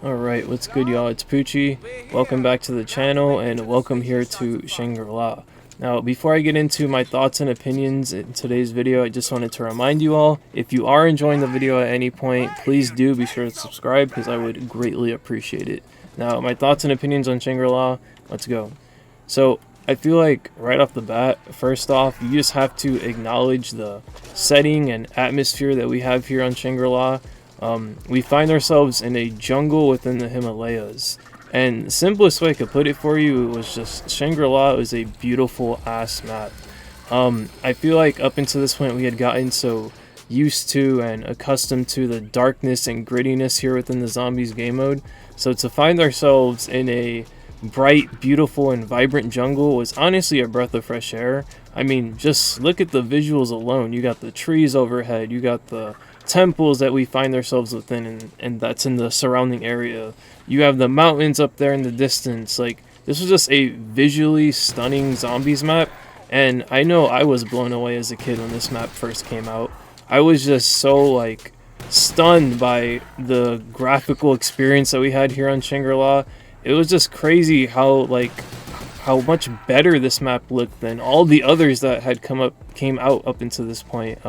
Alright, what's good y'all? It's Poochie. Welcome back to the channel and welcome here to Shangri-La. Now, before I get into my thoughts and opinions in today's video, I just wanted to remind you all, if you are enjoying the video at any point, please do be sure to subscribe because I would greatly appreciate it. Now, my thoughts and opinions on Shangri-La, let's go. So, I feel like right off the bat, first off, you just have to acknowledge the setting and atmosphere that we have here on Shangri-La. We find ourselves in a jungle within the Himalayas, and the simplest way I could put it for you was just Shangri-La is a beautiful ass map. I feel like up until this point we had gotten so used to and accustomed to the darkness and grittiness here within the zombies game mode, so to find ourselves in a bright, beautiful, and vibrant jungle was honestly a breath of fresh air. I mean, just look at the visuals alone. You got the trees overhead, you got the temples that we find ourselves within, and that's in the surrounding area. You have the mountains up there in the distance. Like, this was just a visually stunning zombies map, and I know I was blown away as a kid when this map first came out. I was just so, like, stunned by the graphical experience that we had here on Shangri-La. It was just crazy how much better this map looked than all the others that had came out up until this point.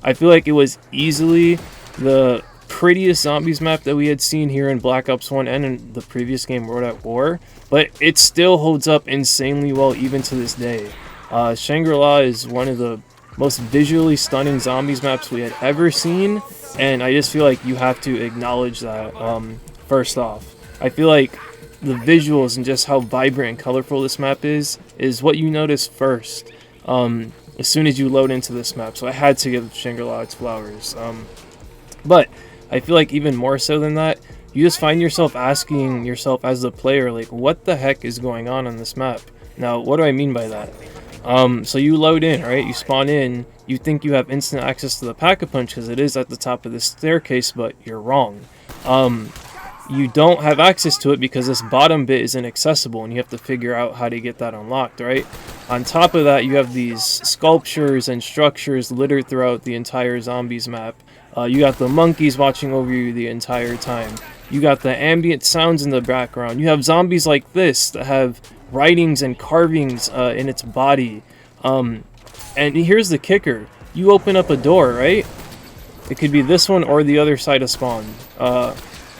I feel like it was easily the prettiest zombies map that we had seen here in Black Ops 1 and in the previous game World at War, but it still holds up insanely well even to this day. Shangri-La is one of the most visually stunning zombies maps we had ever seen, and I just feel like you have to acknowledge that first off. I feel like the visuals and just how vibrant and colorful this map is what you notice first as soon as you load into this map. So I had to give Shangri-La its flowers. But I feel like even more so than that, you just find yourself asking yourself as the player, like, what the heck is going on this map? Now, what do I mean by that? So you load in, right? You spawn in, you think you have instant access to the Pack-a-Punch because it is at the top of the staircase, but you're wrong. You don't have access to it because this bottom bit is inaccessible and you have to figure out how to get that unlocked, right? On top of that, you have these sculptures and structures littered throughout the entire zombies map. You got the monkeys watching over you the entire time. You got the ambient sounds in the background. You have zombies like this that have writings and carvings in its body. And here's the kicker. You open up a door, right? It could be this one or the other side of spawn.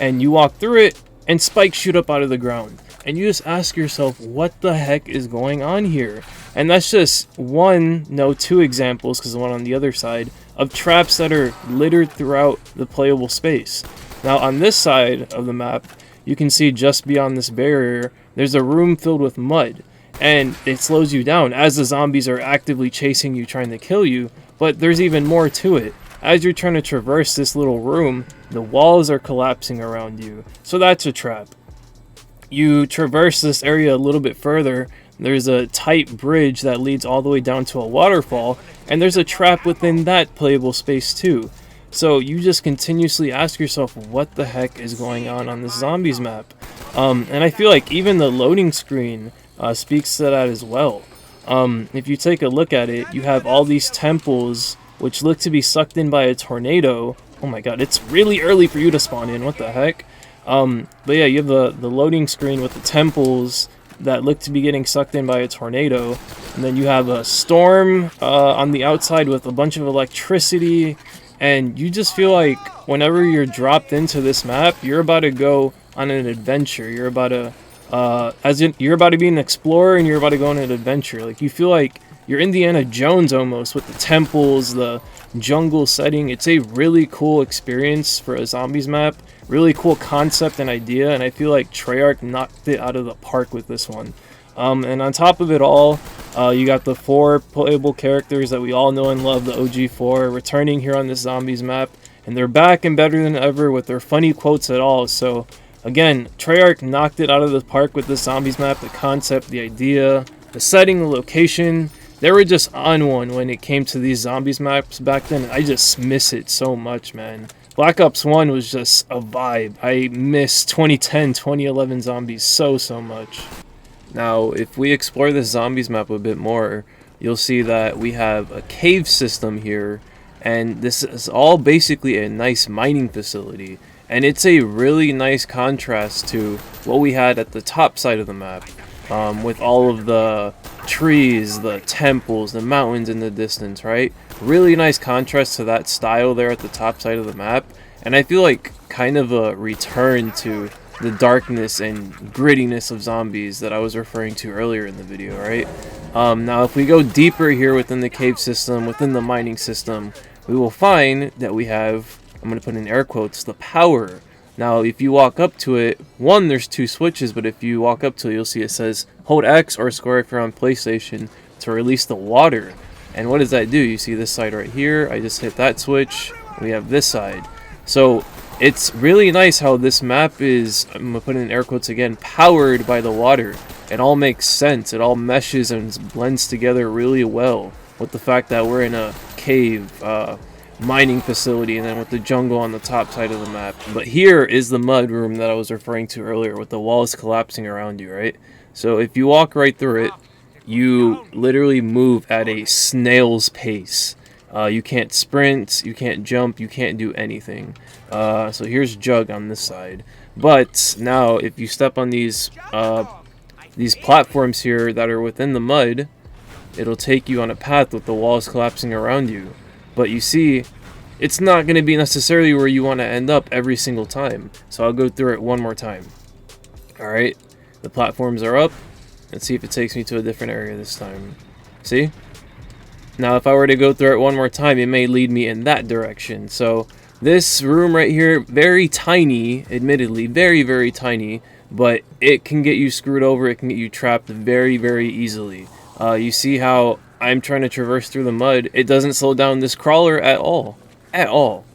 And you walk through it, and spikes shoot up out of the ground. And you just ask yourself, what the heck is going on here? And that's just two examples, because the one on the other side, of traps that are littered throughout the playable space. Now, on this side of the map, you can see just beyond this barrier, there's a room filled with mud. And it slows you down as the zombies are actively chasing you, trying to kill you. But there's even more to it. As you're trying to traverse this little room, the walls are collapsing around you. So that's a trap. You traverse this area a little bit further. There's a tight bridge that leads all the way down to a waterfall. And there's a trap within that playable space too. So you just continuously ask yourself, what the heck is going on this zombies map? And I feel like even the loading screen speaks to that as well. If you take a look at it, you have all these temples which look to be sucked in by a tornado. Oh my god, it's really early for you to spawn in, what the heck? But yeah, you have the loading screen with the temples that look to be getting sucked in by a tornado. And then you have a storm on the outside with a bunch of electricity. And you just feel like whenever you're dropped into this map, you're about to go on an adventure. You're about to, you're about to be an explorer and you're about to go on an adventure. Like, you feel like you're Indiana Jones almost with the temples, the jungle setting. It's a really cool experience for a zombies map. Really cool concept and idea, and I feel like Treyarch knocked it out of the park with this one. And on top of it all, you got the 4 playable characters that we all know and love, the OG4, returning here on this zombies map. And they're back and better than ever with their funny quotes at all. So, again, Treyarch knocked it out of the park with this zombies map. The concept, the idea, the setting, the location. They were just on one when it came to these zombies maps back then. I just miss it so much, man. Black Ops 1 was just a vibe. I miss 2010, 2011 zombies so much. Now, if we explore this zombies map a bit more, you'll see that we have a cave system here, and this is all basically a nice mining facility. and it's a really nice contrast to what we had at the top side of the map, with all of the trees, the temples, the mountains in the distance, right? Really nice contrast to that style there at the top side of the map, and I feel like kind of a return to the darkness and grittiness of zombies that I was referring to earlier in the video, right? Now if we go deeper here within the cave system, within the mining system, we will find that we have, I'm going to put in air quotes, the power. Now if you walk up to it, one, there's two switches, but if you walk up to it, you'll see it says hold X or square if you're on PlayStation to release the water. And what does that do? You see this side right here, I just hit that switch, we have this side. So it's really nice how this map is, I'm going to put in air quotes again, powered by the water. It all makes sense, it all meshes and blends together really well with the fact that we're in a cave mining facility and then with the jungle on the top side of the map. But here is the mud room that I was referring to earlier with the walls collapsing around you, right? So if you walk right through it, you literally move at a snail's pace. You can't sprint, you can't jump, you can't do anything. So here's Jug on this side. But now if you step on these platforms here that are within the mud, it'll take you on a path with the walls collapsing around you. But you see, it's not going to be necessarily where you want to end up every single time. So I'll go through it one more time. Alright, the platforms are up. Let's see if it takes me to a different area this time. See? Now if I were to go through it one more time, it may lead me in that direction. So this room right here, very tiny, admittedly, very, very tiny, but it can get you screwed over, it can get you trapped very, very easily. You see how I'm trying to traverse through the mud, it doesn't slow down this crawler at all. At all.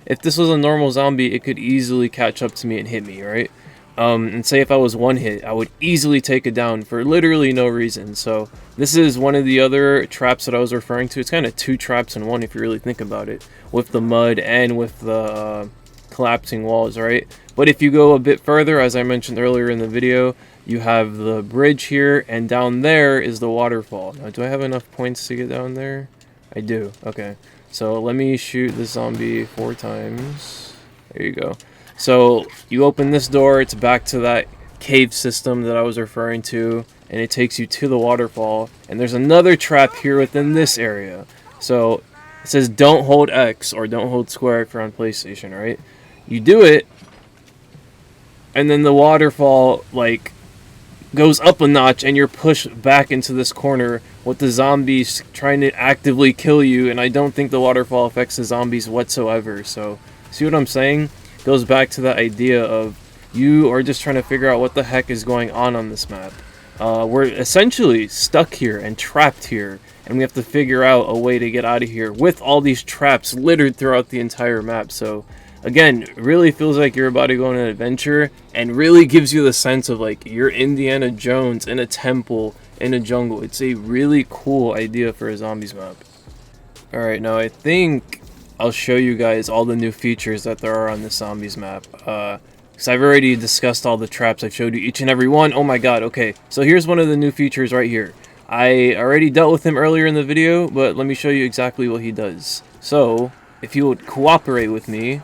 If this was a normal zombie, it could easily catch up to me and hit me, right? And say if I was one hit, I would easily take it down for literally no reason. So this is one of the other traps that I was referring to. It's kind of two traps in one if you really think about it, with the mud and with the collapsing walls, right? But if you go a bit further, as I mentioned earlier in the video, you have the bridge here, and down there is the waterfall. Now, do I have enough points to get down there? I do. Okay. So let me shoot the zombie 4 times. There you go. So you open this door, it's back to that cave system that I was referring to, and it takes you to the waterfall. And there's another trap here within this area. So it says don't hold X or don't hold square if you're on PlayStation, right? You do it, and then the waterfall like goes up a notch and you're pushed back into this corner with the zombies trying to actively kill you, and I don't think the waterfall affects the zombies whatsoever. So see what I'm saying? Goes back to that idea of you are just trying to figure out what the heck is going on this map. We're essentially stuck here and trapped here, and we have to figure out a way to get out of here with all these traps littered throughout the entire map. So again, it really feels like you're about to go on an adventure, and really gives you the sense of like you're Indiana Jones in a temple in a jungle. It's a really cool idea for a zombies map. Alright, now I think I'll show you guys all the new features that there are on the zombies map. Because I've already discussed all the traps, I've showed you each and every one. Oh my god, okay. So here's one of the new features right here. I already dealt with him earlier in the video, but let me show you exactly what he does. So, if you would cooperate with me,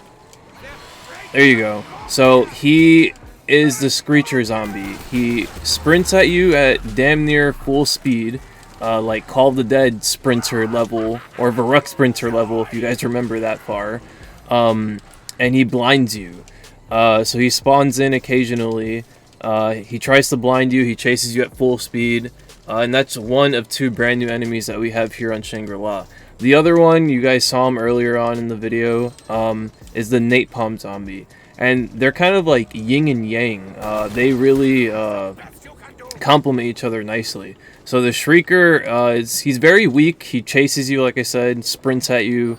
there you go. So he is the Screecher zombie. He sprints at you at damn near full speed, like Call of the Dead sprinter level, or Varrock sprinter level if you guys remember that far. And he blinds you. So he spawns in occasionally. He tries to blind you, he chases you at full speed. And that's one of 2 brand new enemies that we have here on Shangri-La. The other one, you guys saw him earlier on in the video, is the napalm zombie. And they're kind of like yin and yang. They really complement each other nicely. So the Shrieker, he's very weak. He chases you, like I said, sprints at you,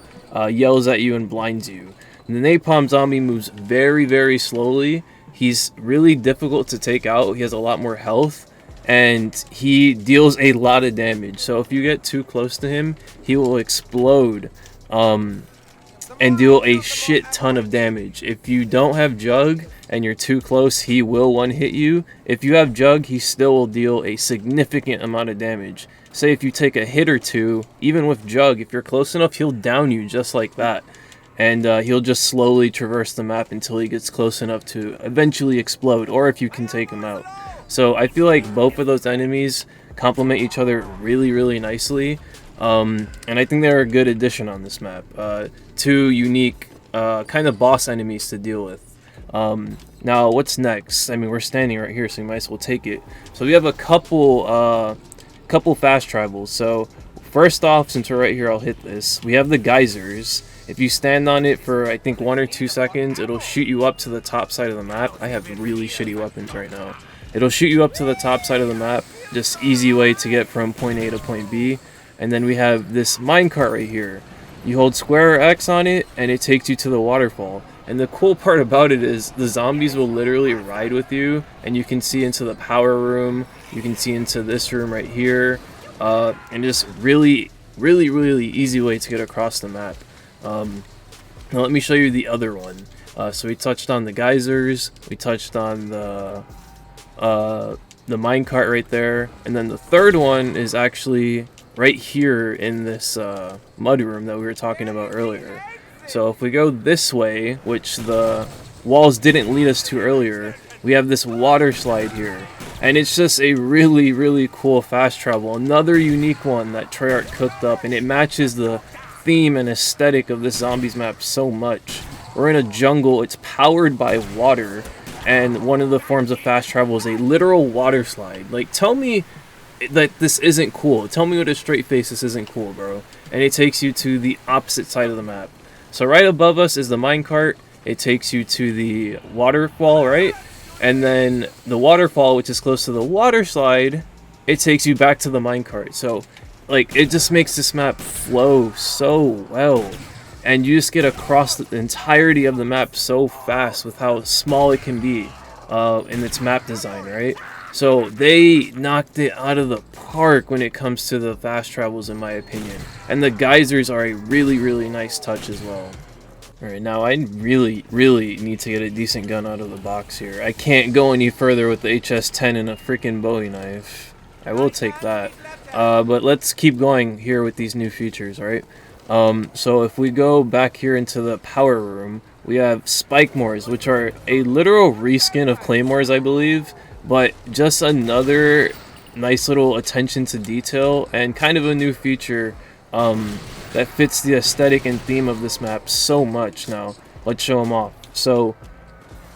yells at you, and blinds you. And the napalm zombie moves very, very slowly. He's really difficult to take out. He has a lot more health, and he deals a lot of damage. So if you get too close to him, he will explode and deal a shit ton of damage. If you don't have Jug and you're too close, he will one-hit you. If you have Jug, he still will deal a significant amount of damage. Say if you take a hit or two, even with Jug, if you're close enough, he'll down you just like that. and he'll just slowly traverse the map until he gets close enough to eventually explode, or if you can take him out. So I feel like both of those enemies complement each other really nicely, and I think they're a good addition on this map. Two unique kind of boss enemies to deal with. Now what's next? I mean, we're standing right here, so we might as well take it. So we have a couple fast travels. So first off, since we're right here, I'll hit this. We have the geysers. If you stand on it for, I think, 1 or 2 seconds, it'll shoot you up to the top side of the map. I have really shitty weapons right now. It'll shoot you up to the top side of the map. Just easy way to get from point A to point B. And then we have this minecart right here. You hold square or X on it, and it takes you to the waterfall. And the cool part about it is the zombies will literally ride with you, and you can see into the power room. You can see into this room right here, and just really easy way to get across the map. Now let me show you the other one. So we touched on the geysers, we touched on the minecart right there, and then the third one is actually right here in this mud room that we were talking about earlier. So if we go this way, which the walls didn't lead us to earlier, we have this water slide here. And it's just a really cool fast travel. Another unique one that Treyarch cooked up, and it matches the theme and aesthetic of this zombies map so much. We're in a jungle, it's powered by water, and one of the forms of fast travel is a literal water slide. Like, tell me that this isn't cool. Tell me with a straight face this isn't cool, bro. And it takes you to the opposite side of the map. So right above us is the minecart. It takes you to the waterfall, right? And then the waterfall, which is close to the water slide, it takes you back to the minecart. So, like, it just makes this map flow so well. And you just get across the entirety of the map so fast with how small it can be in its map design, right? So they knocked it out of the park when it comes to the fast travels, in my opinion. And the geysers are a really nice touch as well. Alright, now I really need to get a decent gun out of the box here. I can't go any further with the HS-10 and a freaking Bowie knife. I will take that. But let's keep going here with these new features, alright? So if we go back here into the power room, we have Spikemores, which are a literal reskin of Claymores, I believe. But just another nice little attention to detail and kind of a new feature that fits the aesthetic and theme of this map so much. Now, let's show them off. So,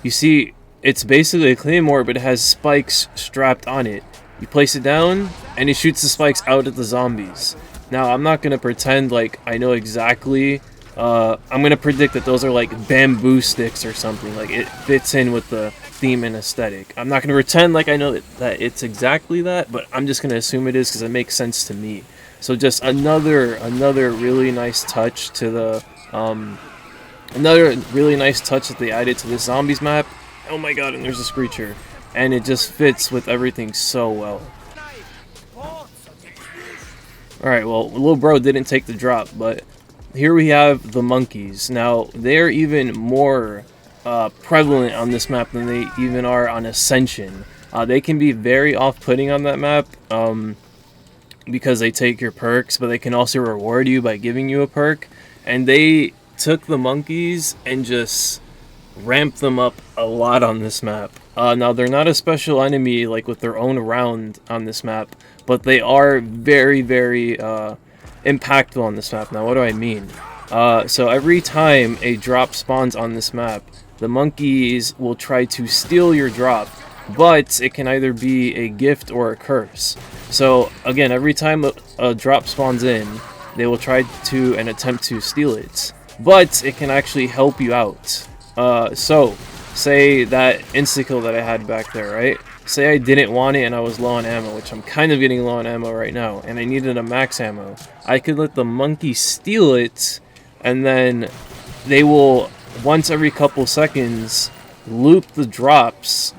you see, it's basically a claymore, but it has spikes strapped on it. You place it down, and it shoots the spikes out at the zombies. Now, I'm not going to pretend like I know exactly. I'm going to predict that those are like bamboo sticks or something. Like, it fits in with the theme and aesthetic. I'm not going to pretend like I know that it's exactly that, but I'm just going to assume it is because it makes sense to me. So just another really nice touch to the another really nice touch that they added to the zombies map. Oh my god, and there's a screecher, and it just fits with everything so well. Alright, well, little bro didn't take the drop, but here we have the monkeys. Now, they're even more prevalent on this map than they even are on Ascension. They can be very off-putting on that map because they take your perks, but they can also reward you by giving you a perk. And they took the monkeys and just ramped them up a lot on this map. Now, they're not a special enemy like with their own round on this map, but they are very impactful on this map. Now, what do I mean? So every time a drop spawns on this map, the monkeys will try to steal your drop, but it can either be a gift or a curse. So again, every time a drop spawns in, they will try to and attempt to steal it, but it can actually help you out. So say that insta-kill that I had back there, right? Say I didn't want it and I was low on ammo, which I'm kind of getting low on ammo right now, and I needed a max ammo. I could let the monkey steal it, and then they will, once every couple seconds, loop the drops.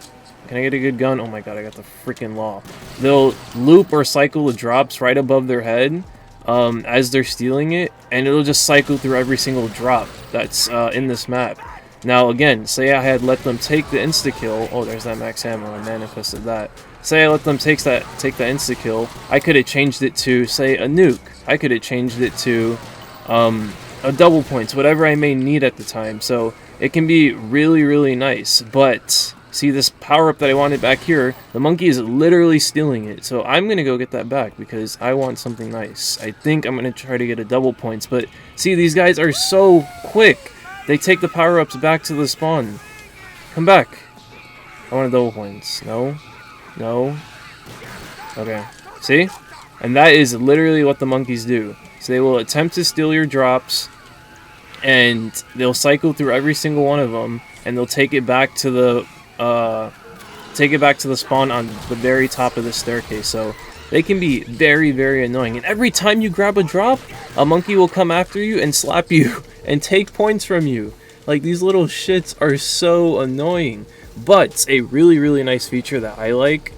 Can I get a good gun? Oh my god, I got the freaking law. They'll loop or cycle the drops right above their head as they're stealing it, and it'll just cycle through every single drop that's in this map. Now again, say I had let them take the insta-kill. Oh, there's that max ammo, I manifested that. Say I let them take that insta-kill, I could have changed it to, say, a nuke. I could have changed it to double points, whatever I may need at the time. So it can be really, really nice. But see this power-up that I wanted back here, the monkey is literally stealing it. So I'm going to go get that back because I want something nice. I think I'm going to try to get a double points. But see, these guys are so quick. They take the power-ups back to the spawn. Come back. I want a double points. No. No. Okay. See? And that is literally what the monkeys do. So they will attempt to steal your drops, and they'll cycle through every single one of them, and they'll take it back to the spawn on the very top of the staircase. So they can be very, very annoying. And every time you grab a drop, a monkey will come after you and slap you and take points from you. Like, these little shits are so annoying. But a really, really nice feature that I like.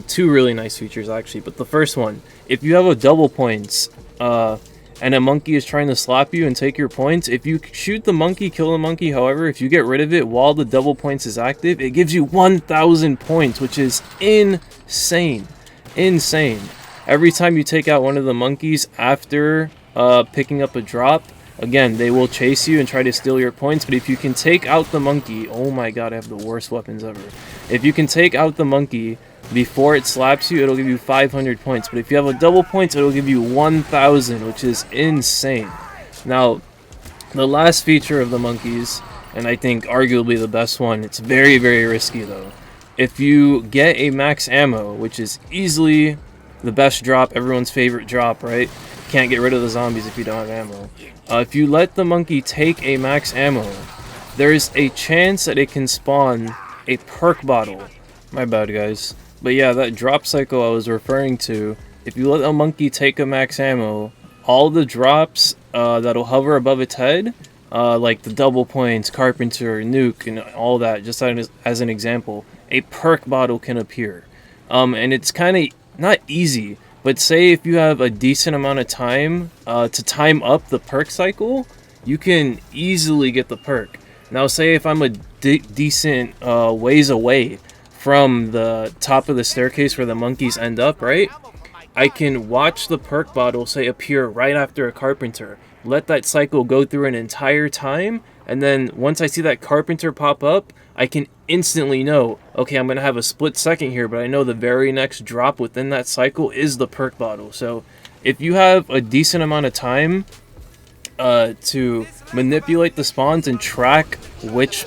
Two really nice features actually. But the first one, if you have a double points, and a monkey is trying to slap you and take your points, if you shoot the monkey, kill the monkey, however, if you get rid of it while the double points is active, it gives you 1,000 points, which is insane. Insane. Every time you take out one of the monkeys after picking up a drop, again, they will chase you and try to steal your points. But if you can take out the monkey, oh my god, I have the worst weapons ever. If you can take out the monkey before it slaps you, it'll give you 500 points. But if you have a double points, it'll give you 1,000, which is insane. Now, the last feature of the monkeys, and I think arguably the best one, it's very, very risky though. If you get a max ammo, which is easily the best drop, everyone's favorite drop, right? Can't get rid of the zombies if you don't have ammo. If you let the monkey take a max ammo, there's a chance that it can spawn a perk bottle. My bad, guys. But yeah, that drop cycle I was referring to, if you let a monkey take a max ammo, all the drops that'll hover above its head, like the double points, carpenter, nuke, and all that, just as an example, a perk bottle can appear. And it's kind of not easy, but say if you have a decent amount of time to time up the perk cycle, you can easily get the perk. Now say if I'm a decent ways away from the top of the staircase where the monkeys end up, right? I can watch the perk bottle, say, appear right after a carpenter. Let that cycle go through an entire time, and then once I see that carpenter pop up, I can instantly know, okay, I'm going to have a split second here, but I know the very next drop within that cycle is the perk bottle. So if you have a decent amount of time to manipulate the spawns and track which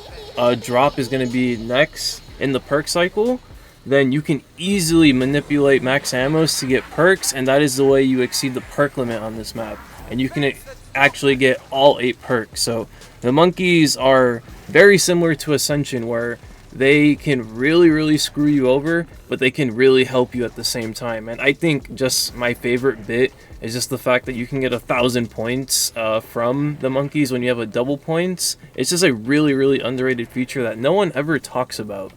drop is going to be next in the perk cycle, then you can easily manipulate max ammos to get perks, and that is the way you exceed the perk limit on this map. And you can actually get all 8 perks. So the monkeys are very similar to Ascension, where they can really, really screw you over, but they can really help you at the same time. And I think just my favorite bit is just the fact that you can get 1,000 points from the monkeys when you have a double points. It's just a really, really underrated feature that no one ever talks about.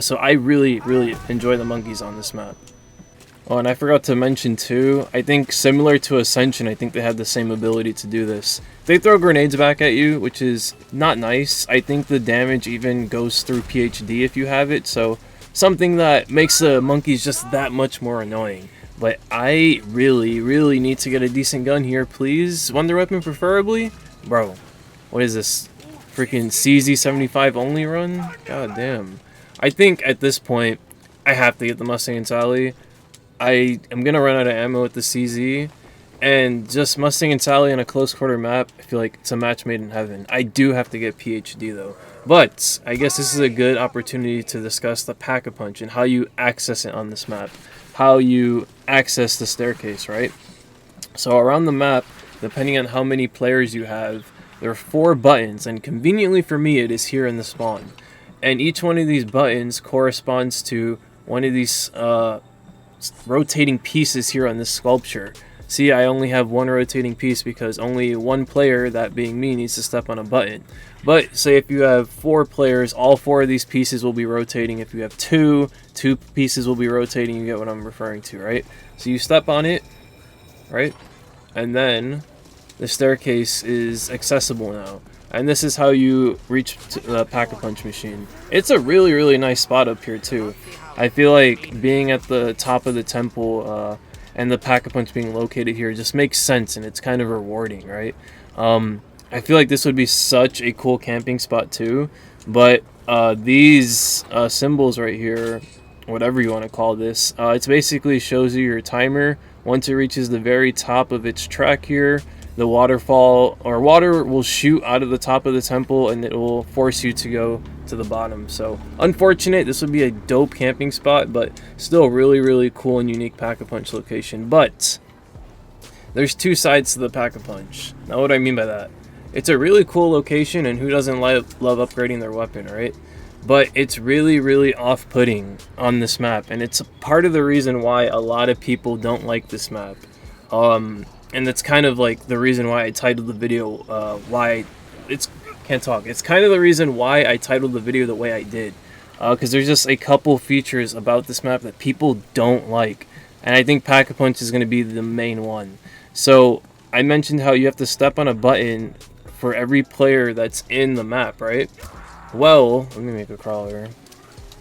So I really, really enjoy the monkeys on this map. Oh, and I forgot to mention too, I think similar to Ascension, I think they have the same ability to do this. They throw grenades back at you, which is not nice. I think the damage even goes through PhD if you have it, so something that makes the monkeys just that much more annoying. But I really, really need to get a decent gun here, please. Wonder weapon preferably? Bro, what is this? Freaking CZ75 only run? God damn. I think at this point, I have to get the Mustang and Sally. I am going to run out of ammo with the CZ, and just Mustang and Sally on a close quarter map, I feel like it's a match made in heaven. I do have to get PhD though. But I guess this is a good opportunity to discuss the Pack-a-Punch and how you access it on this map. How you access the staircase, right? So around the map, depending on how many players you have, there are 4 buttons, and conveniently for me it is here in the spawn. And each one of these buttons corresponds to one of these rotating pieces here on this sculpture. See, I only have 1 rotating piece because only 1 player, that being me, needs to step on a button. But say if you have 4 players, all 4 of these pieces will be rotating. If you have 2 pieces will be rotating. You get what I'm referring to, right? So you step on it, right? And then the staircase is accessible now. And this is how you reach the Pack-a-Punch machine. It's a really, really nice spot up here too. I feel like being at the top of the temple and the Pack-a-Punch being located here just makes sense, and it's kind of rewarding, right? I feel like this would be such a cool camping spot too, but these symbols right here, whatever you want to call this, it basically shows you your timer. Once it reaches the very top of its track here, the waterfall or water will shoot out of the top of the temple and it will force you to go to the bottom. So unfortunate, this would be a dope camping spot, but still really cool and unique Pack-a-Punch location. But there's two sides to the Pack-a-Punch. Now what do I mean by that? It's a really cool location, and who doesn't love upgrading their weapon, right? But it's really off-putting on this map, and it's part of the reason why a lot of people don't like this map. And that's kind of like the reason why I titled the video it's kind of the reason why I titled the video the way I did, because there's just a couple features about this map that people don't like, and I think Pack-a-Punch is going to be the main one. So I mentioned how you have to step on a button for every player that's in the map, right? Well, let me make a crawler.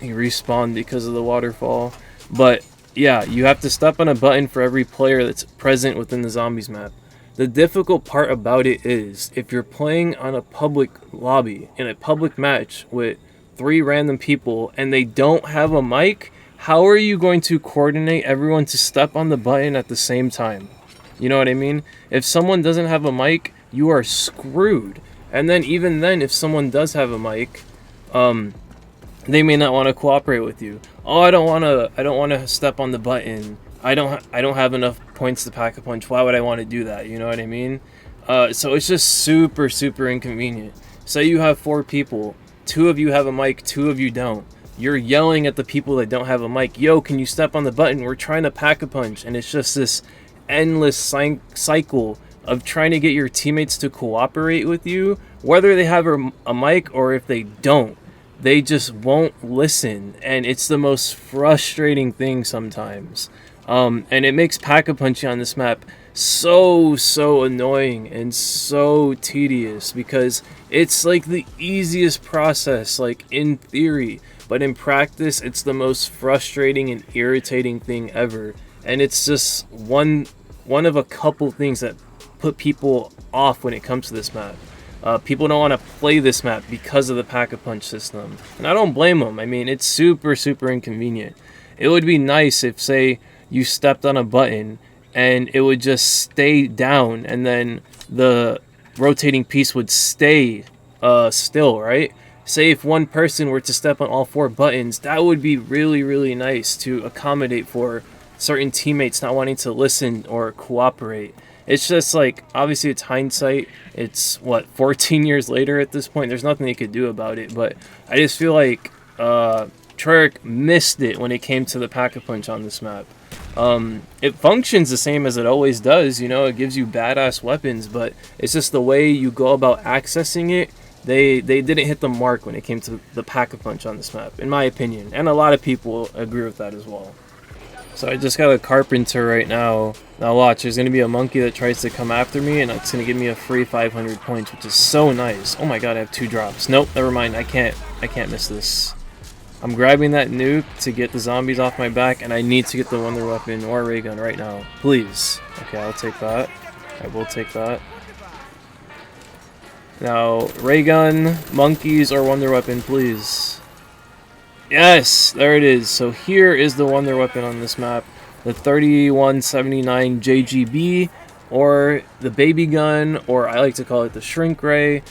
He respawned because of the waterfall. But yeah, you have to step on a button for every player that's present within the zombies map. The difficult part about it is, if you're playing on a public lobby in a public match with 3 random people and they don't have a mic, how are you going to coordinate everyone to step on the button at the same time? You know what I mean? If someone doesn't have a mic, you are screwed. And then even then, if someone does have a mic, they may not want to cooperate with you. Oh, I don't want to step on the button. I don't have enough points to Pack-a-Punch. Why would I want to do that? You know what I mean? So it's just super inconvenient. Say you have 4 people, 2 of you have a mic, 2 of you don't. You're yelling at the people that don't have a mic. Yo, can you step on the button? We're trying to Pack-a-Punch, and it's just this endless cycle of trying to get your teammates to cooperate with you, whether they have a mic or if they don't. They just won't listen, and it's the most frustrating thing sometimes. And it makes Pack-a-Punching on this map so annoying and so tedious, because it's like the easiest process, like in theory, but in practice it's the most frustrating and irritating thing ever. And it's just one of a couple things that put people off when it comes to this map. People don't want to play this map because of the Pack-a-Punch system, and I don't blame them. I mean, it's super inconvenient. It would be nice if, say, you stepped on a button and it would just stay down, and then the rotating piece would stay still, right? Say if one person were to step on all 4 buttons, that would be really nice to accommodate for certain teammates not wanting to listen or cooperate. It's just like, obviously it's hindsight. It's what, 14 years later at this point. There's nothing they could do about it, but I just feel like Treyarch missed it when it came to the Pack-a-Punch on this map. It functions the same as it always does, you know, it gives you badass weapons, but it's just the way you go about accessing it. They didn't hit the mark when it came to the Pack-a-Punch on this map, in my opinion, and a lot of people agree with that as well. So I just got a carpenter right now. Now watch, there's going to be a monkey that tries to come after me, and it's going to give me a free 500 points, which is so nice. Oh my god, I have 2 drops. Nope, never mind, I can't miss this. I'm grabbing that nuke to get the zombies off my back, and I need to get the wonder weapon or ray gun right now. Please. Okay, I'll take that. I will take that. Now, ray gun, monkeys, or wonder weapon, please. Yes, there it is. So here is the wonder weapon on this map, the 3179 JGB, or the baby gun, or I like to call it the shrink ray.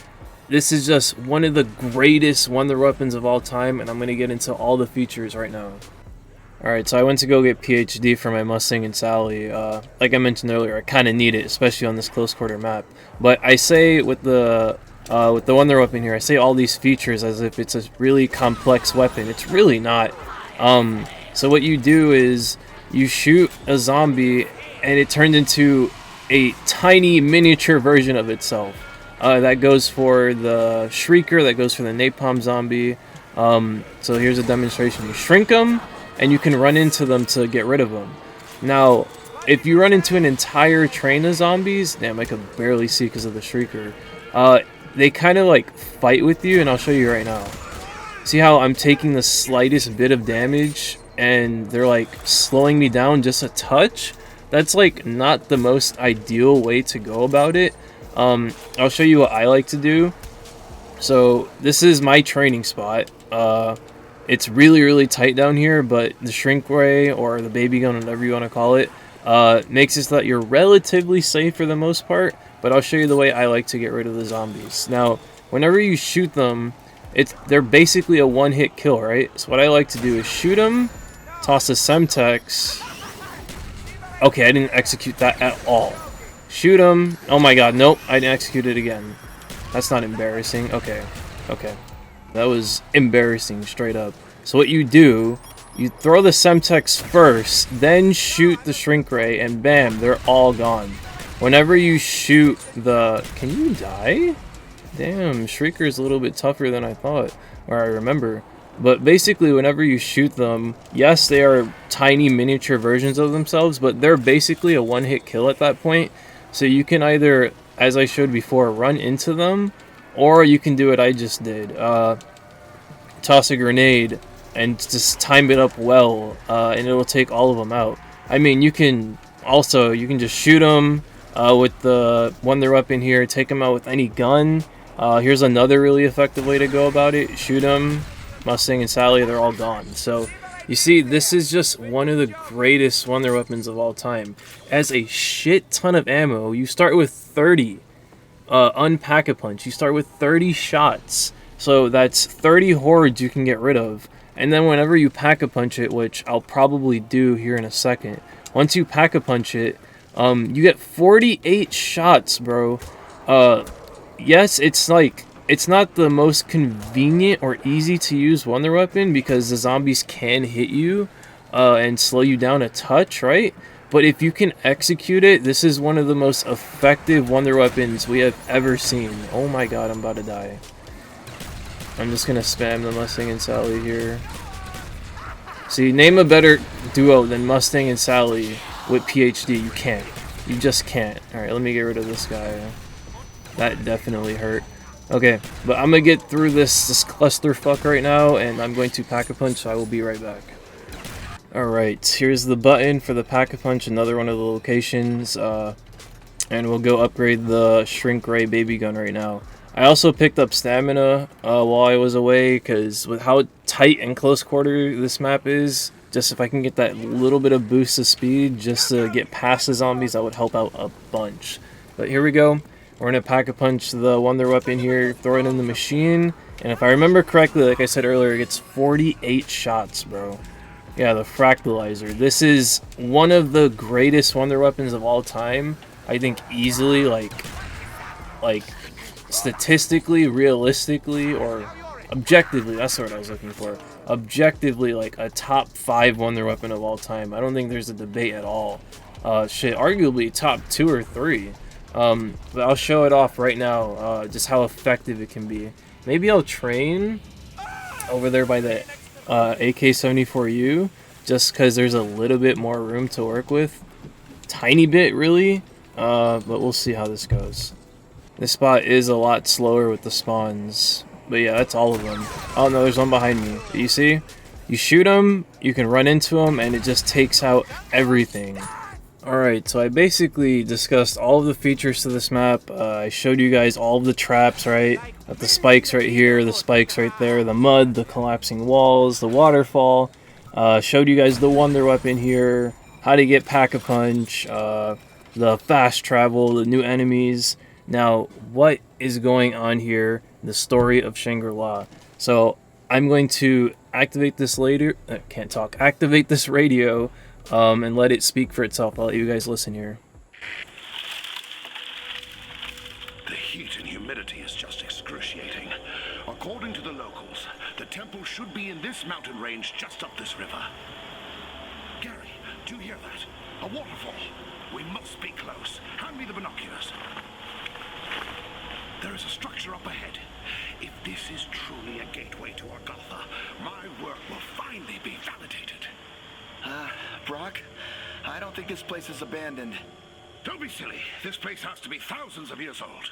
This is just one of the greatest wonder weapons of all time, and I'm going to get into all the features right now. Alright, so I went to go get PhD for my Mustang and Sally. Like I mentioned earlier, I kind of need it, especially on this close quarter map. But I say with the wonder weapon here, I say all these features as if it's a really complex weapon. It's really not. So what you do is you shoot a zombie and it turns into a tiny miniature version of itself. That goes for the Shrieker, that goes for the Napalm Zombie. So here's a demonstration. You shrink them and you can run into them to get rid of them. Now, if you run into an entire train of zombies, damn, I could barely see because of the Shrieker. They kind of like fight with you, and I'll show you right now. See how I'm taking the slightest bit of damage and they're like slowing me down just a touch? That's like not the most ideal way to go about it. I'll show you what I like to do. So this is my training spot. It's really, really tight down here, but the shrink ray or the baby gun, whatever you want to call it, makes it so that you're relatively safe for the most part. But I'll show you the way I like to get rid of the zombies. Now, whenever you shoot them, they're basically a one-hit kill, right? So what I like to do is shoot them, toss a Semtex. Okay, I didn't execute that at all. Shoot them. Oh my god, nope, I didn't execute it again. That's not embarrassing. Okay. That was embarrassing, straight up. So what you do, you throw the Semtex first, then shoot the shrink ray, and bam, they're all gone. Whenever you shoot the... Can you die? Damn, Shrieker's a little bit tougher than I thought, or I remember. But basically, whenever you shoot them, yes, they are tiny miniature versions of themselves, but they're basically a one-hit kill at that point. So you can either, as I showed before, run into them, or you can do what I just did. Toss a grenade and just time it up well, and it'll take all of them out. I mean, you can just shoot them with the Wonder Weapon here, take them out with any gun. Here's another really effective way to go about it. Shoot them, Mustang and Sally, they're all gone. So you see, this is just one of the greatest Wonder Weapons of all time. As a shit ton of ammo, you start with 30. Unpack-a-punch, you start with 30 shots. So that's 30 hordes you can get rid of. And then whenever you pack-a-punch it, which I'll probably do here in a second, once you pack-a-punch it, you get 48 shots, bro. Yes, it's not the most convenient or easy to use Wonder Weapon because the zombies can hit you and slow you down a touch, right? But if you can execute it, this is one of the most effective Wonder Weapons we have ever seen. Oh my god, I'm about to die. I'm just gonna spam the Mustang and Sally here. See, name a better duo than Mustang and Sally with PhD. You can't. You just can't. Alright, let me get rid of this guy. That definitely hurt. Okay, but I'm gonna get through this clusterfuck right now, and I'm going to pack-a-punch, so I will be right back. Alright, here's the button for the pack-a-punch, another one of the locations, and we'll go upgrade the shrink ray baby gun right now. I also picked up stamina while I was away, because with how tight and close quarter this map is, just if I can get that little bit of boost of speed just to get past the zombies, that would help out a bunch. But here we go. We're going to pack-a-punch the Wonder Weapon here, throw it in the machine, and if I remember correctly, like I said earlier, it gets 48 shots, bro. Yeah, the Fractalizer. This is one of the greatest Wonder Weapons of all time. I think easily, like statistically, realistically, or objectively, that's what I was looking for. Objectively, like a top 5 Wonder Weapon of all time. I don't think there's a debate at all. Shit, arguably top 2 or 3. But I'll show it off right now, just how effective it can be. Maybe I'll train over there by the AK-74U, just because there's a little bit more room to work with. Tiny bit, really, but we'll see how this goes. This spot is a lot slower with the spawns, but yeah, that's all of them. Oh no, there's one behind me. But you see? You shoot them, you can run into them, and it just takes out everything. Alright, so I basically discussed all of the features to this map. I showed you guys all of the traps, right? Got the spikes right here, the spikes right there, the mud, the collapsing walls, the waterfall. Showed you guys the Wonder Weapon here, how to get Pack-a-Punch, the fast travel, the new enemies. Now, what is going on here? The story of Shangri-La. So, I'm going to activate this later. Activate this radio. And let it speak for itself. I'll let you guys listen here. The heat and humidity is just excruciating. According to the locals, the temple should be in this mountain range just up this river. Gary, do you hear that? A waterfall. We must be close. Hand me the binoculars. There is a structure up ahead. If this is truly a gateway to Agatha, my work will finally be validated. Brock, I don't think this place is abandoned. Don't be silly. This place has to be thousands of years old.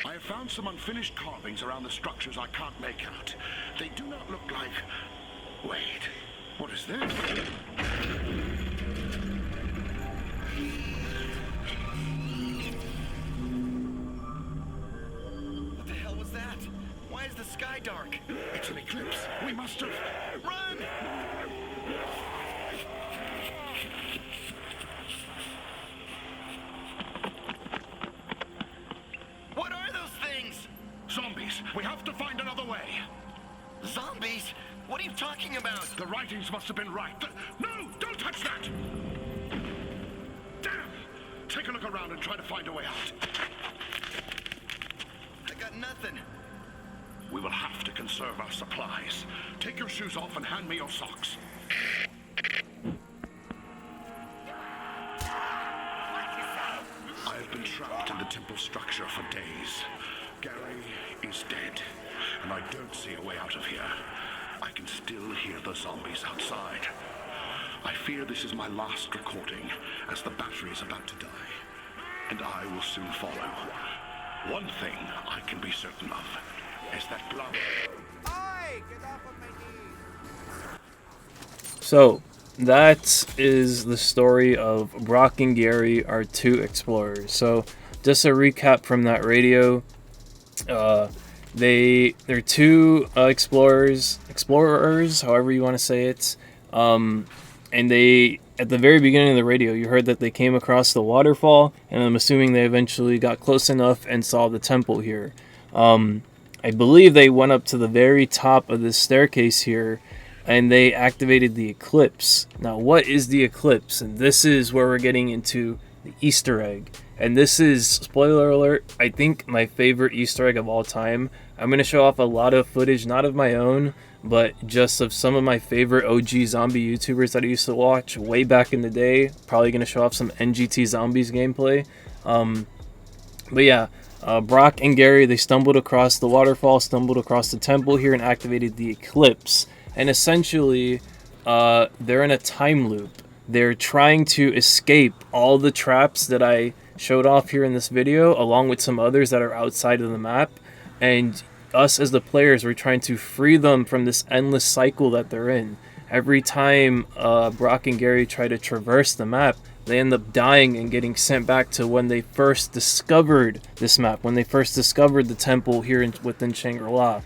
I have found some unfinished carvings around the structures I can't make out. They do not look like... Wait, what is this? Why is the sky dark? It's an eclipse. We must have... Run! What are those things? Zombies. We have to find another way. Zombies? What are you talking about? The writings must have been right. No! Don't touch that! Damn! Take a look around and try to find a way out. I got nothing. We will have to conserve our supplies. Take your shoes off and hand me your socks. I have been trapped in the temple structure for days. Gary is dead, and I don't see a way out of here. I can still hear the zombies outside. I fear this is my last recording, as the battery is about to die. And I will soon follow. One thing I can be certain of is that blood... So, that is the story of Brock and Gary, our two explorers. So, just a recap from that radio. They're two explorers, however you want to say it. And they, at the very beginning of the radio, you heard that they came across the waterfall, and I'm assuming they eventually got close enough and saw the temple here. I believe they went up to the very top of this staircase here, and they activated the eclipse. Now, what is the eclipse? And this is where we're getting into the Easter egg. And this is, spoiler alert, I think my favorite Easter egg of all time. I'm going to show off a lot of footage, not of my own, but just of some of my favorite OG zombie YouTubers that I used to watch way back in the day. Probably going to show off some NGT Zombies gameplay. But yeah, Brock and Gary, they stumbled across the waterfall, stumbled across the temple here, and activated the eclipse. And essentially, they're in a time loop. They're trying to escape all the traps that I showed off here in this video, along with some others that are outside of the map. And us as the players, we're trying to free them from this endless cycle that they're in. Every time Brock and Gary try to traverse the map, they end up dying and getting sent back to when they first discovered this map, when they first discovered the temple here within Shangri-La.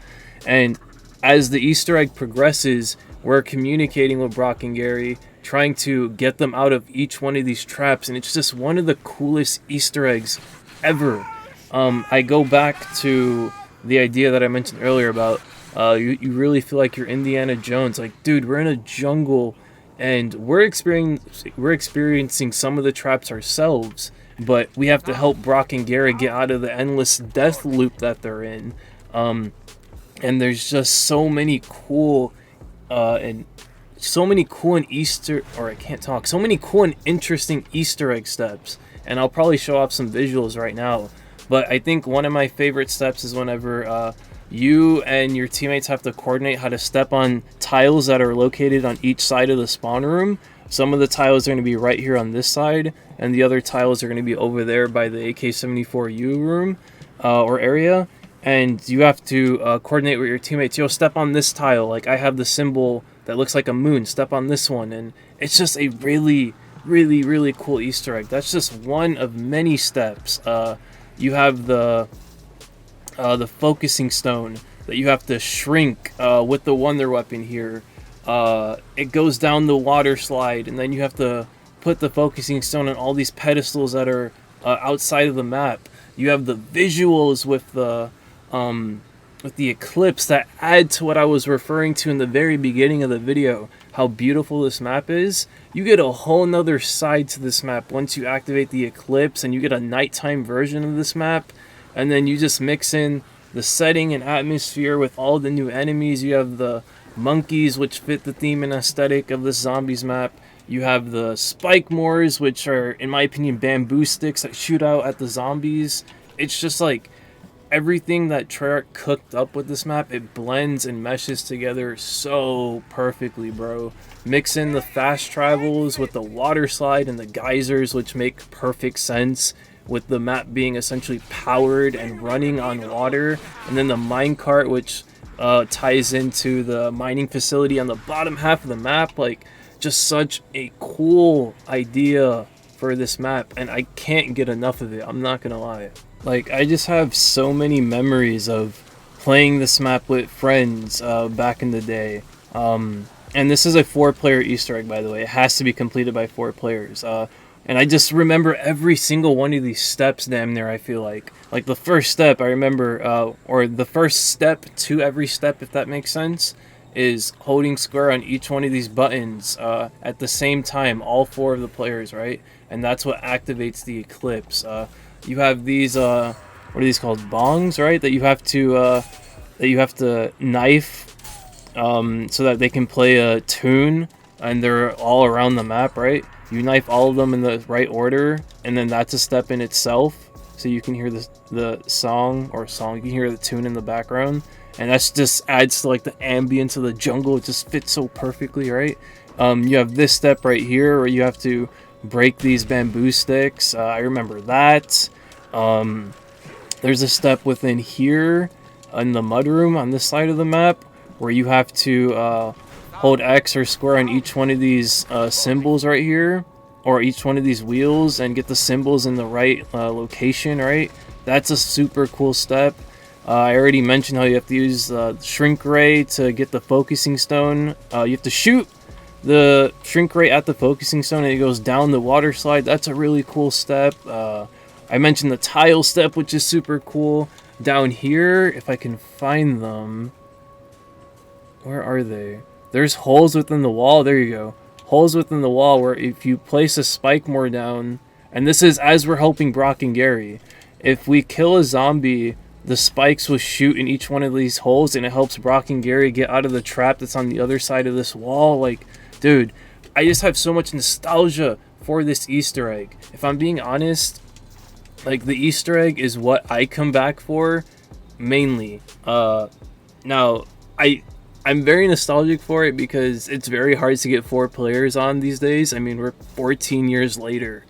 And as the Easter egg progresses, we're communicating with Brock and Gary, trying to get them out of each one of these traps, and it's just one of the coolest Easter eggs ever. I go back to the idea that I mentioned earlier about you really feel like you're Indiana Jones. Like, dude, we're in a jungle, and we're experiencing some of the traps ourselves, but we have to help Brock and Gary get out of the endless death loop that they're in. And there's just so many cool and interesting Easter egg steps. And I'll probably show off some visuals right now. But I think one of my favorite steps is whenever you and your teammates have to coordinate how to step on tiles that are located on each side of the spawn room. Some of the tiles are going to be right here on this side, and the other tiles are going to be over there by the AK-74U room or area. And you have to coordinate with your teammates. Yo, step on this tile. Like, I have the symbol that looks like a moon. Step on this one. And it's just a really, really, really cool Easter egg. That's just one of many steps. You have the focusing stone that you have to shrink with the Wonder Weapon here. It goes down the water slide, and then you have to put the focusing stone on all these pedestals that are outside of the map. You have the visuals with the eclipse that add to what I was referring to in the very beginning of the video, how beautiful this map is. You get a whole nother side to this map once you activate the eclipse, and you get a nighttime version of this map, and then you just mix in the setting and atmosphere with all the new enemies. You have the monkeys, which fit the theme and aesthetic of this zombies map. You have the spike moors, which are, in my opinion, bamboo sticks that shoot out at the zombies. It's just like everything that Treyarch cooked up with this map, it blends and meshes together so perfectly, bro. Mix in the fast travels with the water slide and the geysers, which make perfect sense, with the map being essentially powered and running on water, and then the minecart, which ties into the mining facility on the bottom half of the map. Like, just such a cool idea for this map, and I can't get enough of it, I'm not gonna lie. Like, I just have so many memories of playing this map with friends back in the day. And this is a 4-player Easter egg, by the way. It has to be completed by 4 players. And I just remember every single one of these steps damn near, I feel like. Like the first step, I remember, or the first step to every step, if that makes sense, is holding square on each one of these buttons at the same time, all 4 of the players, right? And that's what activates the eclipse. You have these, what are these called? Bongs, right? That you have to knife so that they can play a tune, and they're all around the map, right? You knife all of them in the right order, and then that's a step in itself. So you can hear the song, you can hear the tune in the background, and that's just adds to like the ambience of the jungle. It just fits so perfectly, right? You have this step right here where you have to break these bamboo sticks. I remember that. There's a step within here in the mudroom on this side of the map where you have to hold X or square on each one of these symbols right here, or each one of these wheels, and get the symbols in the right location, right? That's a super cool step. I already mentioned how you have to use shrink ray to get the focusing stone. You have to shoot the shrink ray at the focusing stone and it goes down the water slide. That's a really cool step. I mentioned the tile step, which is super cool. Down here, if I can find them, where are they? There's holes within the wall. There you go. Holes within the wall where if you place a spike more down, and this is as we're helping Brock and Gary, if we kill a zombie, the spikes will shoot in each one of these holes, and it helps Brock and Gary get out of the trap that's on the other side of this wall. Like, dude, I just have so much nostalgia for this Easter egg. If I'm being honest, like, the Easter egg is what I come back for mainly. Now, I'm very nostalgic for it because it's very hard to get 4 players on these days. I mean, we're 14 years later,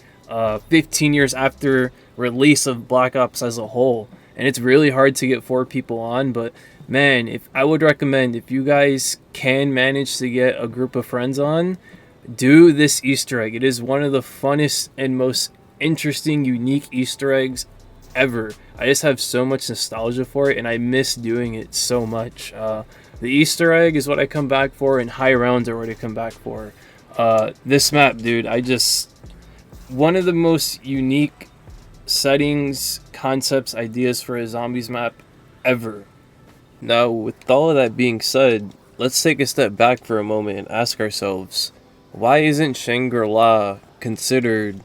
15 years after release of Black Ops as a whole, and it's really hard to get 4 people on. But man, if I would recommend, if you guys can manage to get a group of friends on, do this Easter egg. It is one of the funnest and most interesting, unique Easter eggs ever. I just have so much nostalgia for it, and I miss doing it so much. The Easter egg is what I come back for, and high rounds are what I come back for. This map, dude, one of the most unique settings, concepts, ideas for a zombies map ever. Now, with all of that being said, let's take a step back for a moment and ask ourselves, why isn't Shangri-La considered